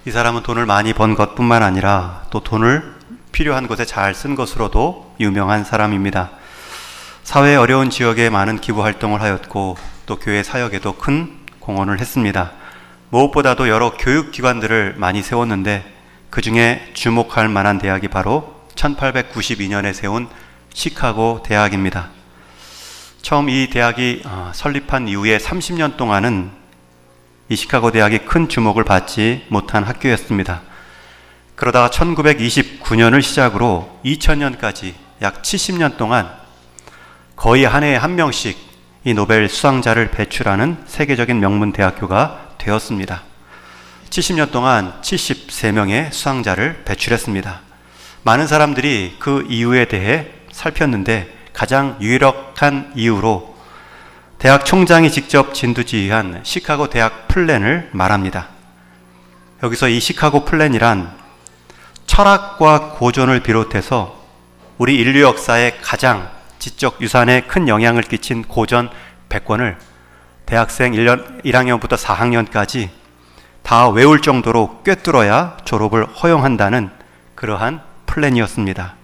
이 사람은 돈을 많이 번 것뿐만 아니라 또 돈을 필요한 곳에 잘 쓴 것으로도 유명한 사람입니다. 사회의 어려운 지역에 많은 기부 활동을 하였고 또 교회 사역에도 큰 공헌을 했습니다. 무엇보다도 여러 교육기관들을 많이 세웠는데 그 중에 주목할 만한 대학이 바로 1892년에 세운 시카고 대학입니다. 처음 이 대학이 설립한 이후에 30년 동안은 이 시카고 대학이 큰 주목을 받지 못한 학교였습니다. 그러다가 1929년을 시작으로 2000년까지 약 70년 동안 거의 한 해에 한 명씩 이 노벨 수상자를 배출하는 세계적인 명문 대학교가 되었습니다. 70년 동안 73명의 수상자를 배출했습니다. 많은 사람들이 그 이유에 대해 살폈는데 가장 유력한 이유로 대학 총장이 직접 진두지휘한 시카고 대학 플랜을 말합니다. 여기서 이 시카고 플랜이란 철학과 고전을 비롯해서 우리 인류 역사의 가장 지적 유산에 큰 영향을 끼친 고전 100권을 대학생 1학년부터 4학년까지 다 외울 정도로 꿰뚫어야 졸업을 허용한다는 그러한 플랜이었습니다.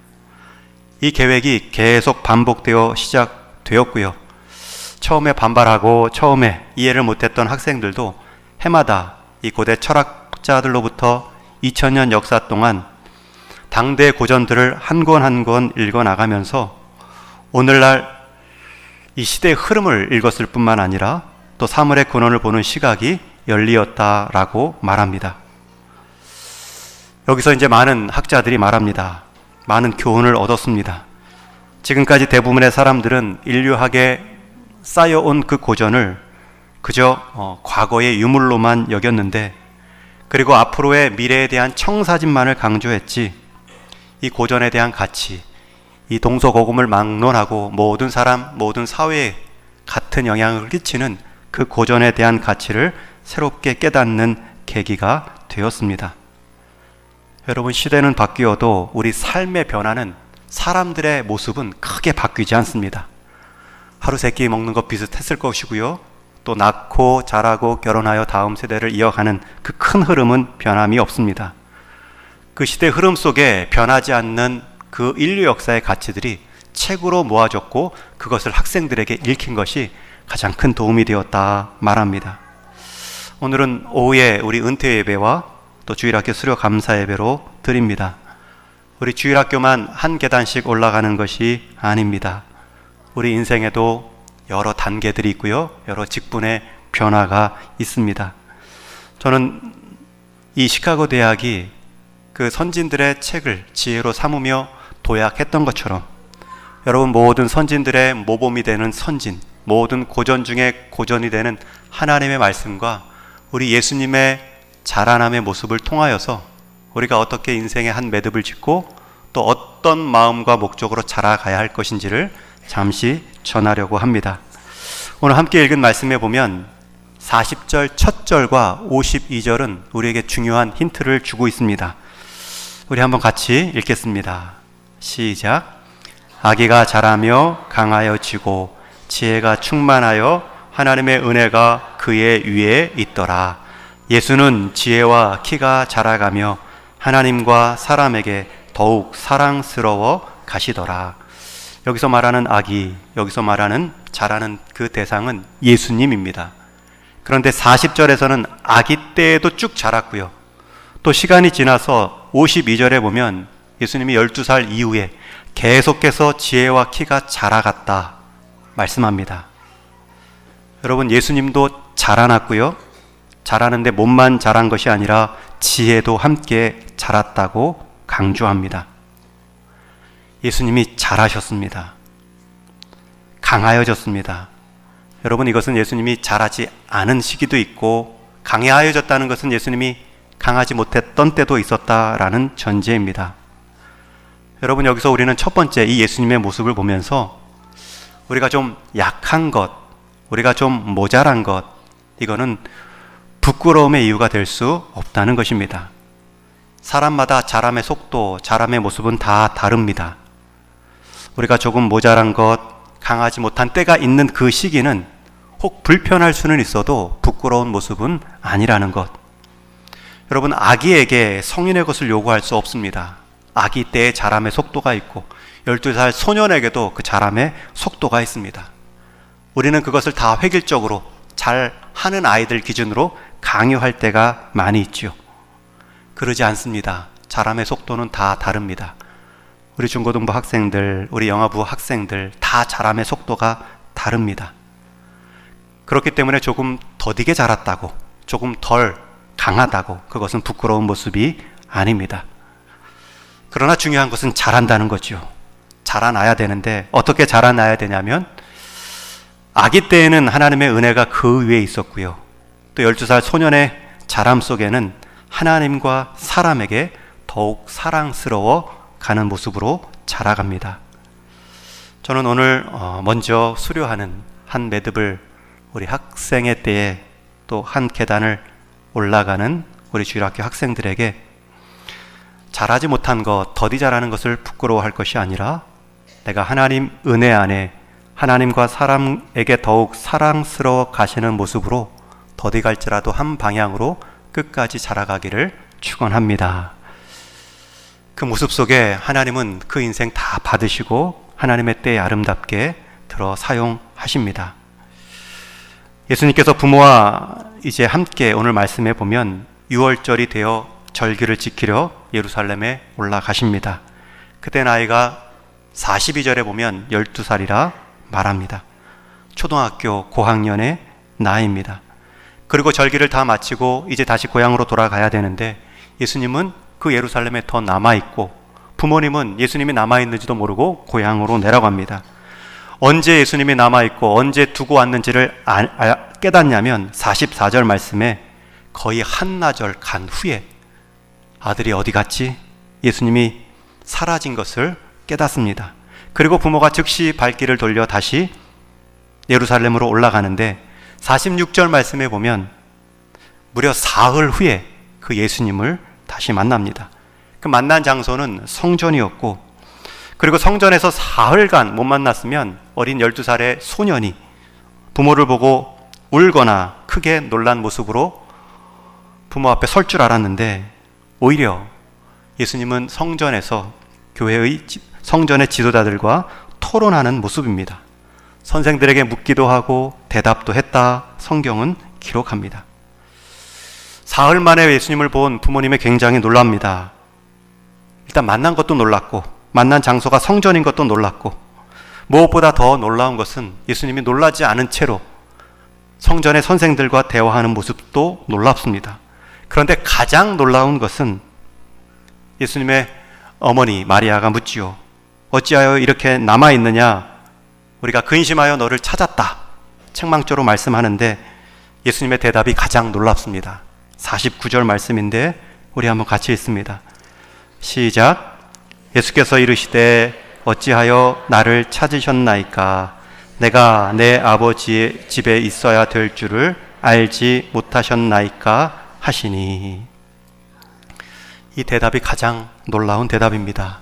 이 계획이 계속 반복되어 시작되었고요. 처음에 반발하고 처음에 이해를 못했던 학생들도 해마다 이 고대 철학자들로부터 2000년 역사 동안 당대 고전들을 한 권 한 권 읽어나가면서 오늘날 이 시대의 흐름을 읽었을 뿐만 아니라 또 사물의 근원을 보는 시각이 열리었다라고 말합니다. 여기서 이제 많은 학자들이 말합니다. 많은 교훈을 얻었습니다. 지금까지 대부분의 사람들은 인류학에 쌓여온 그 고전을 그저 과거의 유물로만 여겼는데 그리고 앞으로의 미래에 대한 청사진만을 강조했지 이 고전에 대한 가치, 이 동서고금을 막론하고 모든 사람, 모든 사회에 같은 영향을 끼치는 그 고전에 대한 가치를 새롭게 깨닫는 계기가 되었습니다. 여러분, 시대는 바뀌어도 우리 삶의 변화는 사람들의 모습은 크게 바뀌지 않습니다. 하루 세 끼 먹는 것 비슷했을 것이고요. 또 낳고 자라고 결혼하여 다음 세대를 이어가는 그 큰 흐름은 변함이 없습니다. 그 시대 흐름 속에 변하지 않는 그 인류 역사의 가치들이 책으로 모아졌고 그것을 학생들에게 읽힌 것이 가장 큰 도움이 되었다 말합니다. 오늘은 오후에 우리 은퇴 예배와 또 주일학교 수료 감사 예배로 드립니다. 우리 주일학교만 한 계단씩 올라가는 것이 아닙니다. 우리 인생에도 여러 단계들이 있고요. 여러 직분의 변화가 있습니다. 저는 이 시카고 대학이 그 선진들의 책을 지혜로 삼으며 도약했던 것처럼 여러분 모든 선진들의 모범이 되는 선진, 모든 고전 중에 고전이 되는 하나님의 말씀과 우리 예수님의 자라남의 모습을 통하여서 우리가 어떻게 인생의 한 매듭을 짓고 또 어떤 마음과 목적으로 자라가야 할 것인지를 잠시 전하려고 합니다. 오늘 함께 읽은 말씀에 보면 40절 첫 절과 52절은 우리에게 중요한 힌트를 주고 있습니다. 우리 한번 같이 읽겠습니다. 시작. 아기가 자라며 강하여지고 지혜가 충만하여 하나님의 은혜가 그의 위에 있더라. 예수는 지혜와 키가 자라가며 하나님과 사람에게 더욱 사랑스러워 가시더라. 여기서 말하는 아기, 여기서 말하는 자라는 그 대상은 예수님입니다. 그런데 40절에서는 아기 때에도 쭉 자랐고요. 또 시간이 지나서 52절에 보면 예수님이 12살 이후에 계속해서 지혜와 키가 자라갔다 말씀합니다. 여러분, 예수님도 자라났고요. 자라는데 몸만 자란 것이 아니라 지혜도 함께 자랐다고 강조합니다. 예수님이 자라셨습니다. 강하여졌습니다. 여러분, 이것은 예수님이 자라지 않은 시기도 있고 강하여졌다는 것은 예수님이 강하지 못했던 때도 있었다라는 전제입니다. 여러분, 여기서 우리는 첫 번째 이 예수님의 모습을 보면서 우리가 좀 약한 것, 우리가 좀 모자란 것, 이거는 부끄러움의 이유가 될 수 없다는 것입니다. 사람마다 자람의 속도, 자람의 모습은 다 다릅니다. 우리가 조금 모자란 것, 강하지 못한 때가 있는 그 시기는 혹 불편할 수는 있어도 부끄러운 모습은 아니라는 것. 여러분, 아기에게 성인의 것을 요구할 수 없습니다. 아기 때의 자람의 속도가 있고 12살 소년에게도 그 자람의 속도가 있습니다. 우리는 그것을 다 획일적으로 잘 하는 아이들 기준으로 강요할 때가 많이 있죠. 그러지 않습니다. 자람의 속도는 다 다릅니다. 우리 중고등부 학생들, 우리 영아부 학생들 다 자람의 속도가 다릅니다. 그렇기 때문에 조금 더디게 자랐다고, 조금 덜 강하다고 그것은 부끄러운 모습이 아닙니다. 그러나 중요한 것은 자란다는 거죠. 자라나야 되는데 어떻게 자라나야 되냐면, 아기 때에는 하나님의 은혜가 그 위에 있었고요, 또 12살 소년의 자람 속에는 하나님과 사람에게 더욱 사랑스러워 가는 모습으로 자라갑니다. 저는 오늘 먼저 수료하는 한 매듭을 우리 학생의 때에 또 한 계단을 올라가는 우리 주일학교 학생들에게 잘하지 못한 것, 더디 잘하는 것을 부끄러워할 것이 아니라 내가 하나님 은혜 안에 하나님과 사람에게 더욱 사랑스러워 가시는 모습으로 더디 갈지라도 한 방향으로 끝까지 자라가기를 축원합니다. 그 모습 속에 하나님은 그 인생 다 받으시고 하나님의 때에 아름답게 들어 사용하십니다. 예수님께서 부모와 이제 함께 오늘 말씀해 보면 6월절이 되어 절기를 지키려 예루살렘에 올라가십니다. 그때 나이가 42절에 보면 12살이라 말합니다. 초등학교 고학년의 나이입니다. 그리고 절기를 다 마치고 이제 다시 고향으로 돌아가야 되는데 예수님은 그 예루살렘에 더 남아있고 부모님은 예수님이 남아있는지도 모르고 고향으로 내려갑니다. 언제 예수님이 남아있고 언제 두고 왔는지를 깨닫냐면 44절 말씀에 거의 한나절 간 후에 아들이 어디 갔지? 예수님이 사라진 것을 깨닫습니다. 그리고 부모가 즉시 발길을 돌려 다시 예루살렘으로 올라가는데 46절 말씀에 보면 무려 사흘 후에 그 예수님을 다시 만납니다. 그 만난 장소는 성전이었고, 그리고 성전에서 사흘간 못 만났으면 어린 12살의 소년이 부모를 보고 울거나 크게 놀란 모습으로 부모 앞에 설 줄 알았는데 오히려 예수님은 성전에서 성전의 지도자들과 토론하는 모습입니다. 선생들에게 묻기도 하고 대답도 했다 성경은 기록합니다. 사흘 만에 예수님을 본 부모님이 굉장히 놀랍니다. 일단 만난 것도 놀랐고, 만난 장소가 성전인 것도 놀랐고, 무엇보다 더 놀라운 것은 예수님이 놀라지 않은 채로 성전의 선생들과 대화하는 모습도 놀랍습니다. 그런데 가장 놀라운 것은 예수님의 어머니 마리아가 묻지요. 어찌하여 이렇게 남아있느냐? 우리가 근심하여 너를 찾았다. 책망조로 말씀하는데 예수님의 대답이 가장 놀랍습니다. 49절 말씀인데 우리 한번 같이 읽습니다. 시작. 예수께서 이르시되 어찌하여 나를 찾으셨나이까? 내가 내 아버지의 집에 있어야 될 줄을 알지 못하셨나이까? 하시니. 이 대답이 가장 놀라운 대답입니다.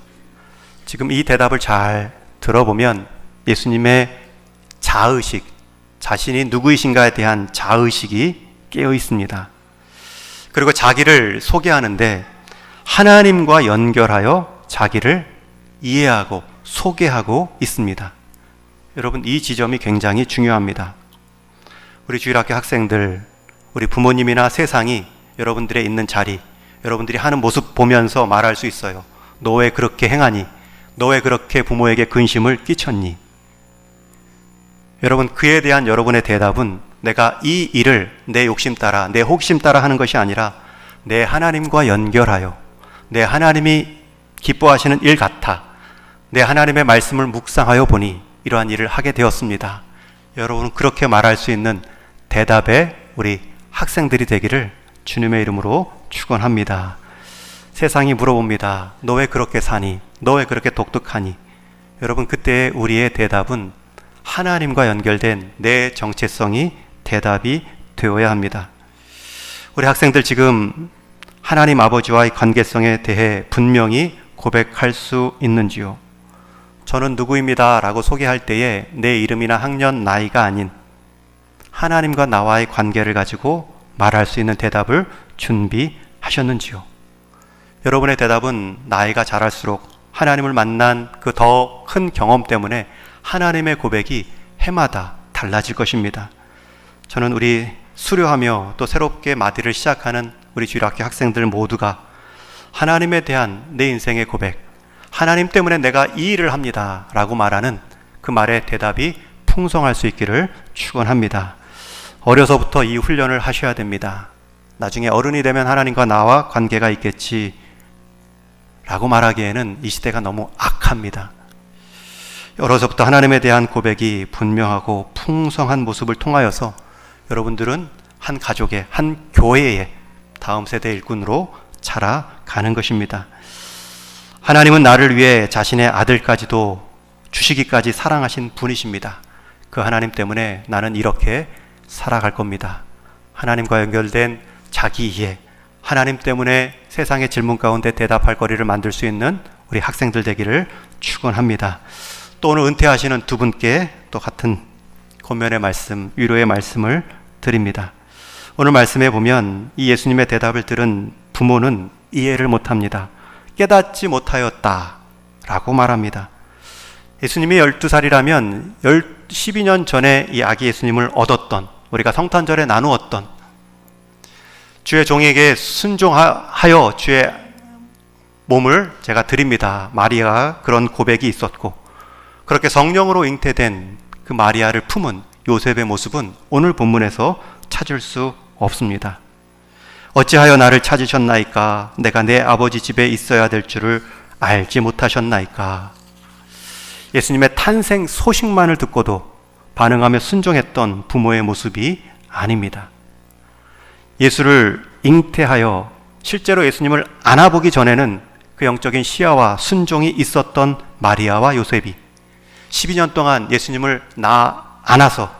지금 이 대답을 잘 들어보면 예수님의 자의식, 자신이 누구이신가에 대한 자의식이 깨어 있습니다. 그리고 자기를 소개하는데 하나님과 연결하여 자기를 이해하고 소개하고 있습니다. 여러분, 이 지점이 굉장히 중요합니다. 우리 주일학교 학생들, 우리 부모님이나 세상이 여러분들의 있는 자리, 여러분들이 하는 모습 보면서 말할 수 있어요. 너 왜 그렇게 행하니? 너 왜 그렇게 부모에게 근심을 끼쳤니? 여러분, 그에 대한 여러분의 대답은 내가 이 일을 내 욕심 따라, 내 호기심 따라 하는 것이 아니라 내 하나님과 연결하여, 내 하나님이 기뻐하시는 일 같아, 내 하나님의 말씀을 묵상하여 보니 이러한 일을 하게 되었습니다. 여러분은 그렇게 말할 수 있는 대답의 우리 학생들이 되기를 주님의 이름으로 축원합니다. 세상이 물어봅니다. 너 왜 그렇게 사니? 너 왜 그렇게 독특하니? 여러분, 그때 우리의 대답은 하나님과 연결된 내 정체성이 대답이 되어야 합니다. 우리 학생들 지금 하나님 아버지와의 관계성에 대해 분명히 고백할 수 있는지요? 저는 누구입니다 라고 소개할 때에 내 이름이나 학년, 나이가 아닌 하나님과 나와의 관계를 가지고 말할 수 있는 대답을 준비해야 하셨는지요? 여러분의 대답은 나이가 자랄수록 하나님을 만난 그 더 큰 경험 때문에 하나님의 고백이 해마다 달라질 것입니다. 저는 우리 수료하며 또 새롭게 마디를 시작하는 우리 주일학교 학생들 모두가 하나님에 대한 내 인생의 고백, 하나님 때문에 내가 이 일을 합니다 라고 말하는 그 말의 대답이 풍성할 수 있기를 축원합니다. 어려서부터 이 훈련을 하셔야 됩니다. 나중에 어른이 되면 하나님과 나와 관계가 있겠지 라고 말하기에는 이 시대가 너무 악합니다. 어려서부터 하나님에 대한 고백이 분명하고 풍성한 모습을 통하여서 여러분들은 한 가족의, 한 교회의 다음 세대 일꾼으로 자라가는 것입니다. 하나님은 나를 위해 자신의 아들까지도 주시기까지 사랑하신 분이십니다. 그 하나님 때문에 나는 이렇게 살아갈 겁니다. 하나님과 연결된 자기 이해, 하나님 때문에 세상의 질문 가운데 대답할 거리를 만들 수 있는 우리 학생들 되기를 축원합니다. 또 오늘 은퇴하시는 두 분께 또 같은 권면의 말씀, 위로의 말씀을 드립니다. 오늘 말씀에 보면 이 예수님의 대답을 들은 부모는 이해를 못합니다. 깨닫지 못하였다 라고 말합니다. 예수님이 12살이라면 12년 전에 이 아기 예수님을 얻었던, 우리가 성탄절에 나누었던, 주의 종에게 순종하여 주의 몸을 제가 드립니다. 마리아가 그런 고백이 있었고, 그렇게 성령으로 잉태된 그 마리아를 품은 요셉의 모습은 오늘 본문에서 찾을 수 없습니다. 어찌하여 나를 찾으셨나이까? 내가 내 아버지 집에 있어야 될 줄을 알지 못하셨나이까? 예수님의 탄생 소식만을 듣고도 반응하며 순종했던 부모의 모습이 아닙니다. 예수를 잉태하여 실제로 예수님을 안아보기 전에는 그 영적인 시야와 순종이 있었던 마리아와 요셉이 12년 동안 예수님을 안아서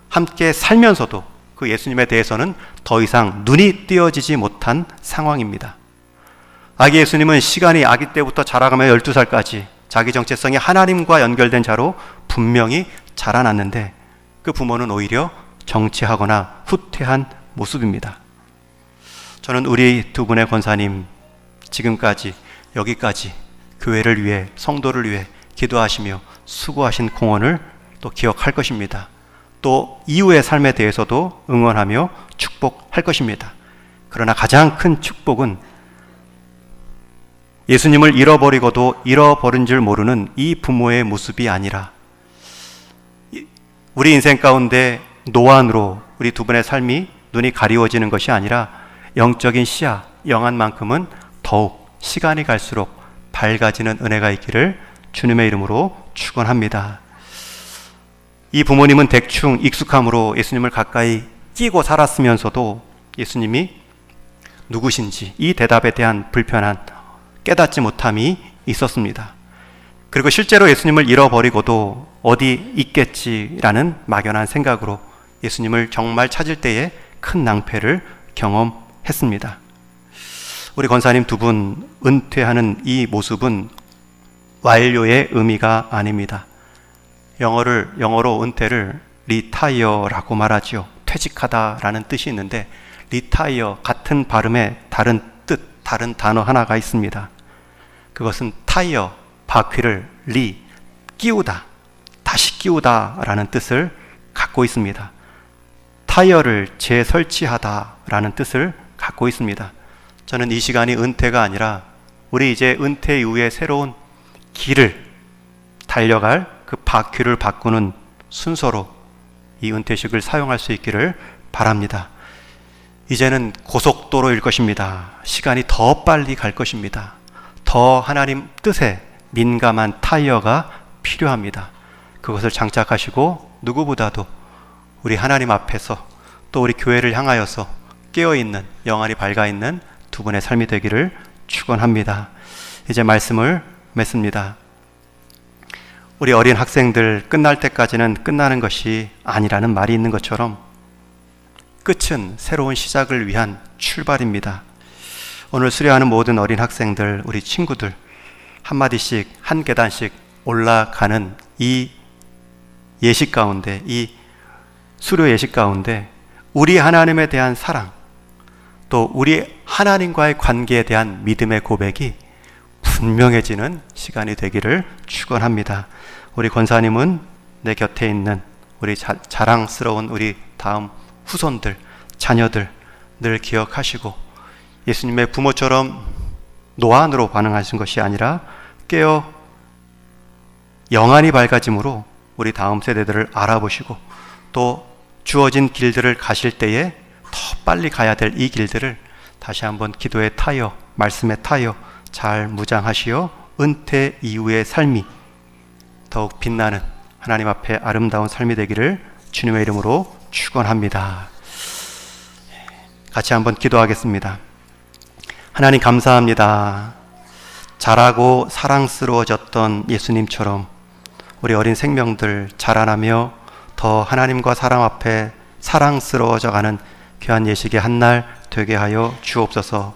함께 살면서도 그 예수님에 대해서는 더 이상 눈이 띄어지지 못한 상황입니다. 아기 예수님은 시간이 아기 때부터 자라가며 12살까지 자기 정체성이 하나님과 연결된 자로 분명히 자라났는데 그 부모는 오히려 정치하거나 후퇴한 모습입니다. 저는 우리 두 분의 권사님 지금까지 여기까지 교회를 위해, 성도를 위해 기도하시며 수고하신 공헌을 또 기억할 것입니다. 또 이후의 삶에 대해서도 응원하며 축복할 것입니다. 그러나 가장 큰 축복은 예수님을 잃어버리고도 잃어버린 줄 모르는 이 부모의 모습이 아니라 우리 인생 가운데 노안으로 우리 두 분의 삶이 눈이 가리워지는 것이 아니라 영적인 시야, 영안만큼은 더욱 시간이 갈수록 밝아지는 은혜가 있기를 주님의 이름으로 축원합니다. 이 부모님은 대충 익숙함으로 예수님을 가까이 끼고 살았으면서도 예수님이 누구신지 이 대답에 대한 불편한 깨닫지 못함이 있었습니다. 그리고 실제로 예수님을 잃어버리고도 어디 있겠지라는 막연한 생각으로 예수님을 정말 찾을 때에 큰 낭패를 경험했습니다. 우리 권사님 두 분 은퇴하는 이 모습은 완료의 의미가 아닙니다. 영어로 은퇴를 리타이어라고 말하지요. 퇴직하다라는 뜻이 있는데 리타이어 같은 발음에 다른 뜻, 다른 단어 하나가 있습니다. 그것은 타이어, 바퀴를 끼우다, 다시 끼우다라는 뜻을 갖고 있습니다. 타이어를 재설치하다라는 뜻을 갖고 있습니다. 저는 이 시간이 은퇴가 아니라 우리 이제 은퇴 이후에 새로운 길을 달려갈 그 바퀴를 바꾸는 순서로 이 은퇴식을 사용할 수 있기를 바랍니다. 이제는 고속도로일 것입니다. 시간이 더 빨리 갈 것입니다. 더 하나님 뜻에 민감한 타이어가 필요합니다. 그것을 장착하시고 누구보다도 우리 하나님 앞에서 또 우리 교회를 향하여서 깨어있는, 영안이 밝아있는 두 분의 삶이 되기를 축원합니다. 이제 말씀을 맺습니다. 우리 어린 학생들 끝날 때까지는 끝나는 것이 아니라는 말이 있는 것처럼 끝은 새로운 시작을 위한 출발입니다. 오늘 수료하는 모든 어린 학생들, 우리 친구들 한마디씩, 한 계단씩 올라가는 이 예식 가운데, 이 수료 예식 가운데 우리 하나님에 대한 사랑, 또 우리 하나님과의 관계에 대한 믿음의 고백이 분명해지는 시간이 되기를 축원합니다. 우리 권사님은 내 곁에 있는 우리 자랑스러운 우리 다음 후손들, 자녀들 늘 기억하시고 예수님의 부모처럼 노안으로 반응하신 것이 아니라 깨어 영안이 밝아짐으로 우리 다음 세대들을 알아보시고 또 주어진 길들을 가실 때에 더 빨리 가야 될 이 길들을 다시 한번 기도에 타여 말씀에 타여 잘 무장하시어 은퇴 이후의 삶이 더욱 빛나는 하나님 앞에 아름다운 삶이 되기를 주님의 이름으로 축원합니다. 같이 한번 기도하겠습니다. 하나님 감사합니다. 자라고 사랑스러워졌던 예수님처럼 우리 어린 생명들 자라나며 더 하나님과 사람 앞에 사랑스러워져 가는 귀한 예식의 한날 되게 하여 주옵소서.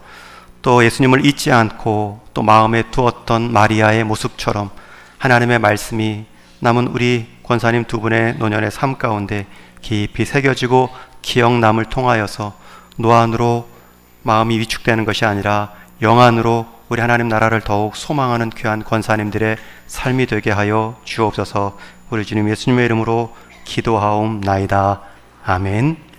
또 예수님을 잊지 않고 또 마음에 두었던 마리아의 모습처럼 하나님의 말씀이 남은 우리 권사님 두 분의 노년의 삶 가운데 깊이 새겨지고 기억남을 통하여서 노안으로 마음이 위축되는 것이 아니라 영안으로 우리 하나님 나라를 더욱 소망하는 귀한 권사님들의 삶이 되게 하여 주옵소서. 우리 주님 예수님의 이름으로 기도하옵나이다. 아멘.